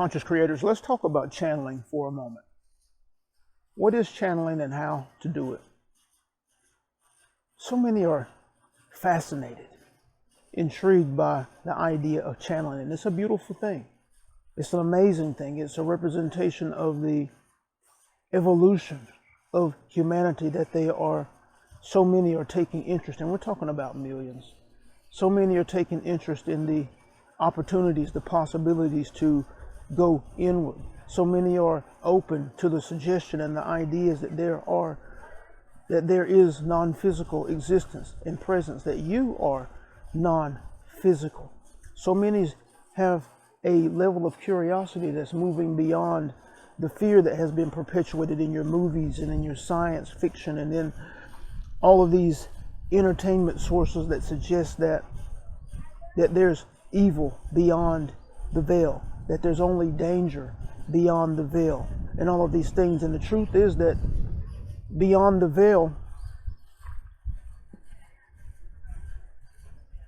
conscious creators, let's talk about channeling for a moment. What is channeling and how to do it? So many are fascinated, intrigued by the idea of channeling, and it's a beautiful thing. It's an amazing thing. It's a representation of the evolution of humanity that so many are taking interest in. We're talking about millions. So many are taking interest in the opportunities, the possibilities to go inward. So many are open to the suggestion and the ideas that there is non-physical existence and presence, that you are non-physical. So many have a level of curiosity that's moving beyond the fear that has been perpetuated in your movies and in your science fiction and in all of these entertainment sources that suggest that there's evil beyond the veil, that there's only danger beyond the veil, and all of these things. And the truth is that beyond the veil,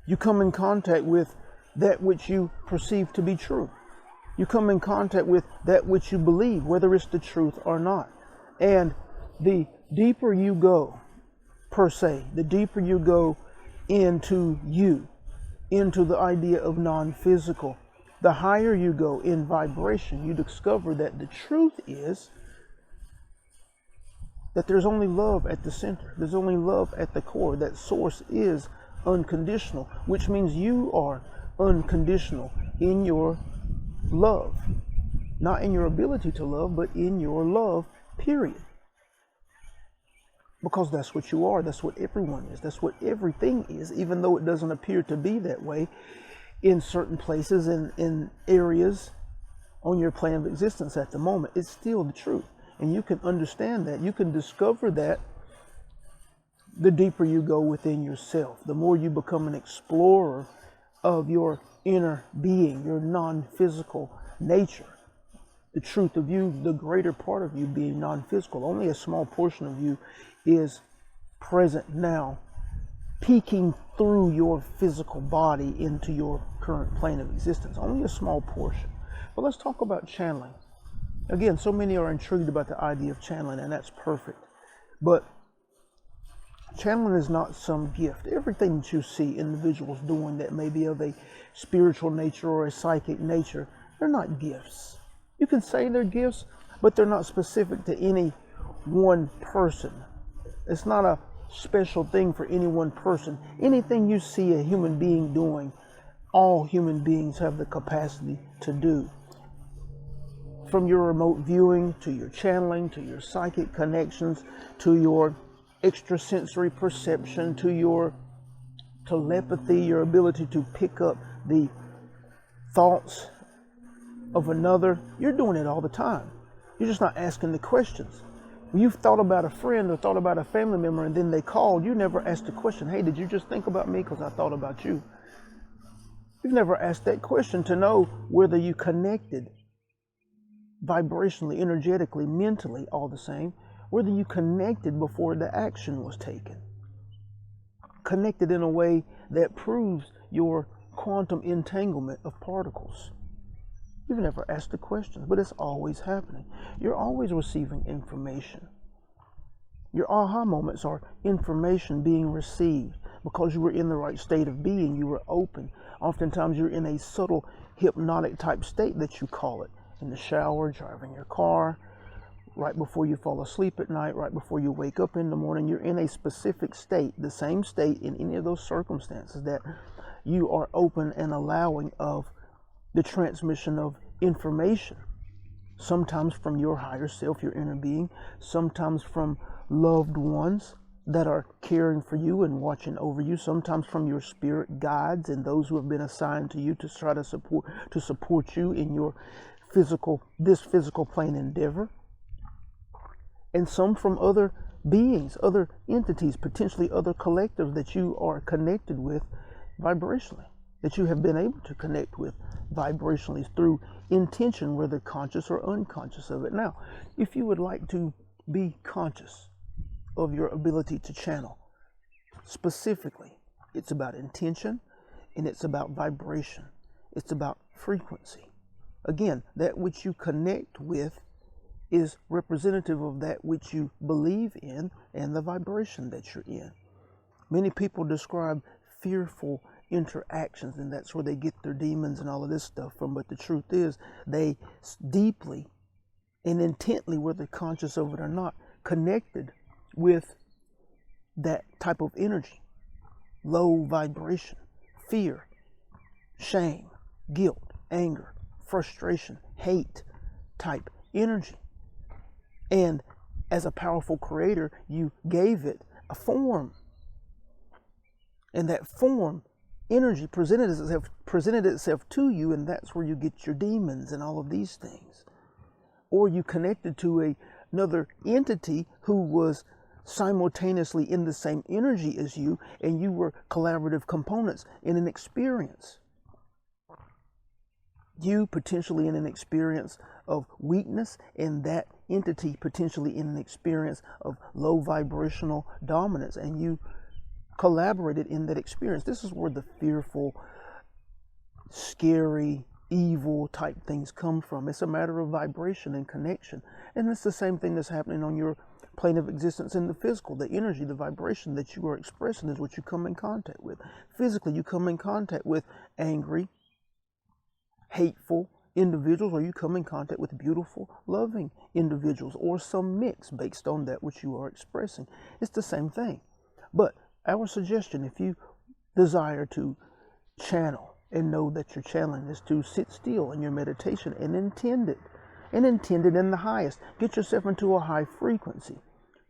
you come in contact with that which you perceive to be true. You come in contact with that which you believe, whether it's the truth or not. And the deeper you go, per se, the deeper you go into into the idea of non-physical, the higher you go in vibration, you discover that the truth is that there's only love at the center. There's only love at the core. That source is unconditional, which means you are unconditional in your love. Not in your ability to love, but in your love, period. Because that's what you are. That's what everyone is. That's what everything is, even though it doesn't appear to be that way in certain places and in areas on your plane of existence at the moment. It's still the truth. And you can understand that. You can discover that the deeper you go within yourself, the more you become an explorer of your inner being, your non-physical nature. The truth of you, the greater part of you being non-physical. Only a small portion of you is present now, peeking through your physical body into your current plane of existence. Only a small portion. But let's talk about channeling. Again, so many are intrigued about the idea of channeling, and that's perfect. But channeling is not some gift. Everything that you see individuals doing that may be of a spiritual nature or a psychic nature, they're not gifts. You can say they're gifts, but they're not specific to any one person. It's not a special thing for any one person. Anything you see a human being doing, all human beings have the capacity to do. From your remote viewing, to your channeling, to your psychic connections, to your extrasensory perception, to your telepathy, your ability to pick up the thoughts of another. You're doing it all the time. You're just not asking the questions. When you've thought about a friend or thought about a family member and then they called, you never asked the question, hey, did you just think about me because I thought about you? You've never asked that question to know whether you connected vibrationally, energetically, mentally, all the same, whether you connected before the action was taken. Connected in a way that proves your quantum entanglement of particles. You've never asked the questions, but it's always happening. You're always receiving information. Your aha moments are information being received because you were in the right state of being. You were open. Oftentimes you're in a subtle hypnotic type state that you call it. In the shower, driving your car, right before you fall asleep at night, right before you wake up in the morning. You're in a specific state, the same state in any of those circumstances that you are open and allowing of the transmission of information, sometimes from your higher self, your inner being, sometimes from loved ones that are caring for you and watching over you, sometimes from your spirit guides and those who have been assigned to you to try to support you in your this physical plane endeavor, and some from other beings, other entities, potentially other collectives that you are connected with vibrationally, that you have been able to connect with vibrationally through intention, whether conscious or unconscious of it. Now, if you would like to be conscious of your ability to channel, specifically, it's about intention and it's about vibration. It's about frequency. Again, that which you connect with is representative of that which you believe in and the vibration that you're in. Many people describe fearful interactions, and that's where they get their demons and all of this stuff from. But the truth is, they deeply and intently, whether conscious of it or not, connected with that type of energy. Low vibration, fear, shame, guilt, anger, frustration, hate type energy. And as a powerful creator, you gave it a form. And that form, energy, presented itself to you, and that's where you get your demons and all of these things. Or you connected to another entity who was simultaneously in the same energy as you, and you were collaborative components in an experience. You potentially in an experience of weakness, and that entity potentially in an experience of low vibrational dominance, and you collaborated in that experience. This is where the fearful, scary, evil type things come from. It's a matter of vibration and connection. And it's the same thing that's happening on your plane of existence in the physical. The energy, the vibration that you are expressing is what you come in contact with. Physically, you come in contact with angry, hateful individuals, or you come in contact with beautiful, loving individuals, or some mix based on that which you are expressing. It's the same thing. But our suggestion, if you desire to channel and know that you're channeling, is to sit still in your meditation and intend it. And intend it in the highest. Get yourself into a high frequency,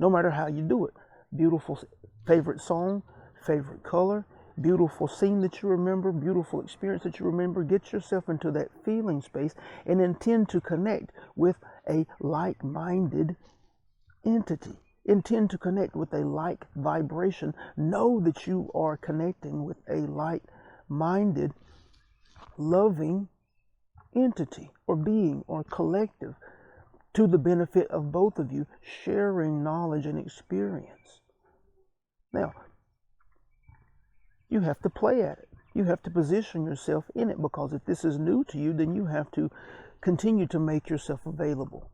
no matter how you do it. Beautiful favorite song, favorite color, beautiful scene that you remember, beautiful experience that you remember. Get yourself into that feeling space and intend to connect with a like-minded entity. Intend to connect with a like vibration. Know that you are connecting with a like-minded, loving entity or being or collective, to the benefit of both of you, sharing knowledge and experience. Now, you have to play at it. You have to position yourself in it, because if this is new to you, then you have to continue to make yourself available.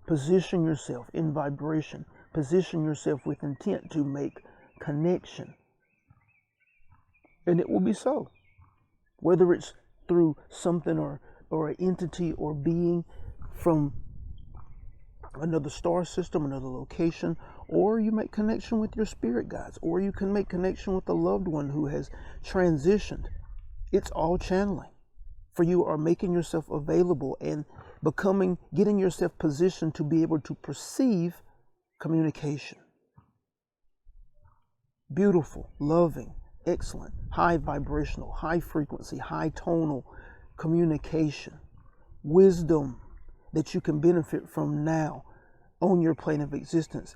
Position yourself in vibration. Position yourself with intent to make connection. And it will be so. Whether it's through something or an entity or being from another star system, another location, or you make connection with your spirit guides, or you can make connection with a loved one who has transitioned. It's all channeling. For you are making yourself available and getting yourself positioned to be able to perceive communication. Beautiful, loving, excellent, high vibrational, high frequency, high tonal communication, wisdom that you can benefit from now on your plane of existence,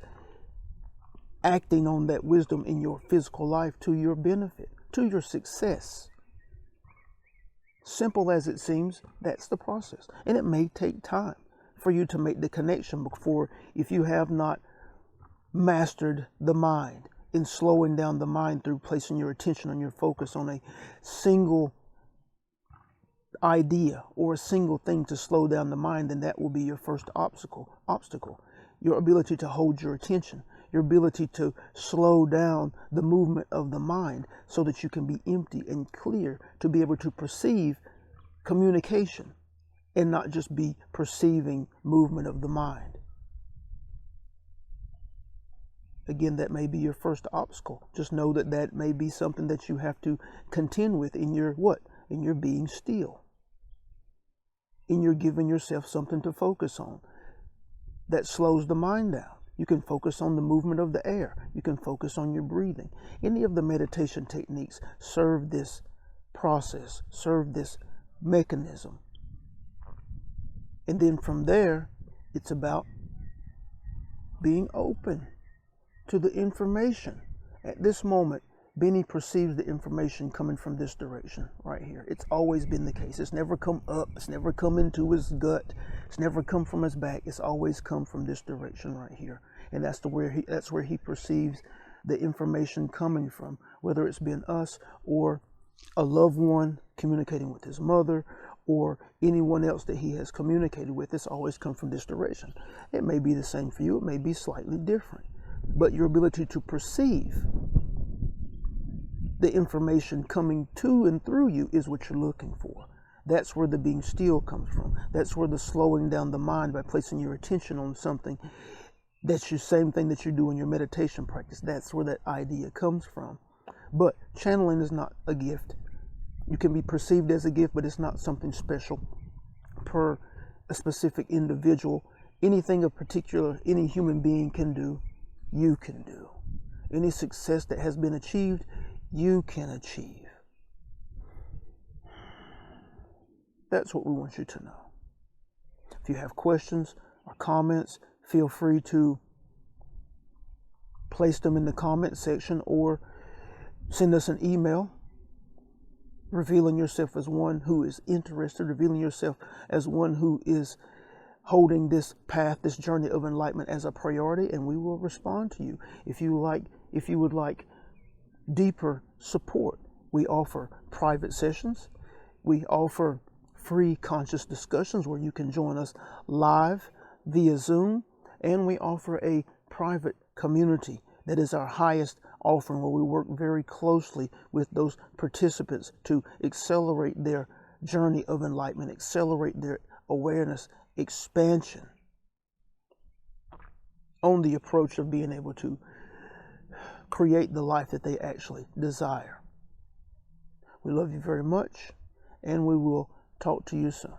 acting on that wisdom in your physical life to your benefit, to your success. Simple as it seems, that's the process. And it may take time for you to make the connection before, if you have not mastered the mind in slowing down the mind through placing your attention and your focus on a single idea or a single thing to slow down the mind, then that will be your first obstacle. Your ability to hold your attention, your ability to slow down the movement of the mind so that you can be empty and clear to be able to perceive communication and not just be perceiving movement of the mind. Again, that may be your first obstacle. Just know that that may be something that you have to contend with in your what? In your being still. In your giving yourself something to focus on that slows the mind down. You can focus on the movement of the air. You can focus on your breathing. Any of the meditation techniques serve this process, serve this mechanism. And then from there, it's about being open to the information. At this moment, Benny perceives the information coming from this direction right here. It's always been the case. It's never come up. It's never come into his gut. It's never come from his back. It's always come from this direction right here. And that's where he perceives the information coming from, whether it's been us or a loved one communicating with his mother, or anyone else that he has communicated with. It's always come from this direction. It may be the same for you, it may be slightly different, but your ability to perceive the information coming to and through you is what you're looking for. That's where the being still comes from. That's where the slowing down the mind by placing your attention on something. That's your same thing that you do in your meditation practice. That's where that idea comes from. But channeling is not a gift. You can be perceived as a gift, but it's not something special per a specific individual. Anything of particular any human being can do, you can do. Any success that has been achieved, you can achieve. That's what we want you to know. If you have questions or comments, feel free to place them in the comment section or send us an email revealing yourself as one who is interested, revealing yourself as one who is holding this path, this journey of enlightenment as a priority, and we will respond to you. If you would like deeper support, we offer private sessions. We offer free conscious discussions where you can join us live via Zoom, and we offer a private community that is our highest offering, where we work very closely with those participants to accelerate their journey of enlightenment, accelerate their awareness expansion on the approach of being able to create the life that they actually desire. We love you very much, and we will talk to you soon.